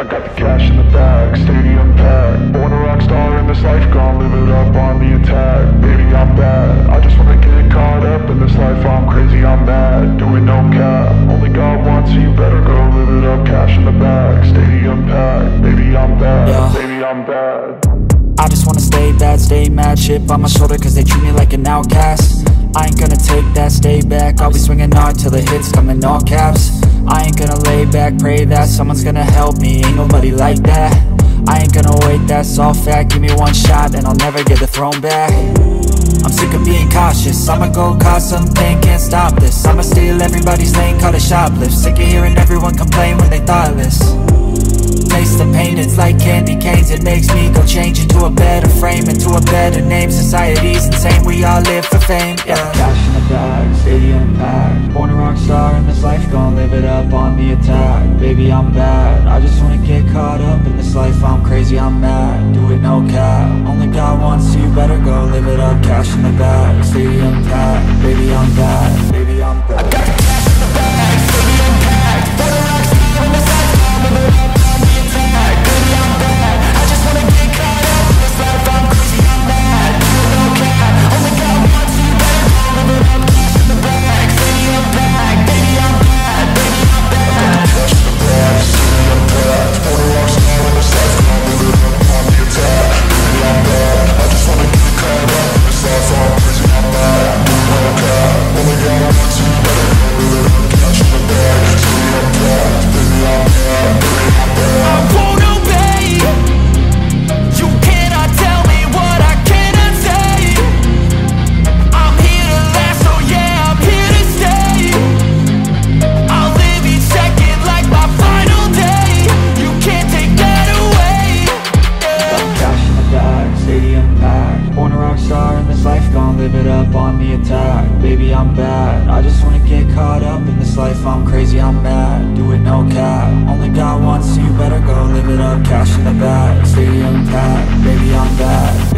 I got the cash in the bag, stadium packed. Born a rock star in this life, gon' live it up on the attack. Baby, I'm bad, I just wanna get caught up in this life. I'm crazy, I'm mad, doing no cap. Only God wants you, better go live it up. Cash in the bag, stadium packed. Baby, I'm bad, yeah. Baby, I'm bad. I just wanna stay bad, stay mad. Chip on my shoulder cause they treat me like an outcast. I ain't gonna take that, stay back. I'll be swinging hard till the hits come in all caps. I ain't gonna lay back, pray that someone's gonna help me. Ain't nobody like that. I ain't gonna wait, that's all fact. Give me one shot and I'll never get the throne back. I'm sick of being cautious, I'ma go cause something, can't stop this. I'ma steal everybody's lane, call it shoplift. Sick of hearing everyone complain when they thoughtless. Taste the pain, it's like candy canes. It makes me go change into a better frame, into a better name. Society's insane, we all live for fame, yeah. Cash in the bag, stadium packed. Born a rock star in this life, gon' live it up on the attack. Baby, I'm bad, I just wanna get caught up in this life. I'm crazy, I'm mad, do it no cap. Only God wants you, better go live it up. Cash in the bag, stadium packed. Baby, I'm bad, baby, I'm bad. I got the cash in the bag, stadium packed. Born a rock star in this life, gon' live it up. Live it up on the attack. Baby, I'm bad, I just wanna get caught up in this life. I'm crazy, I'm mad, do it no cap. Only God wants you, better go live it up. Cash in the bag, stadium packed. Baby, I'm bad.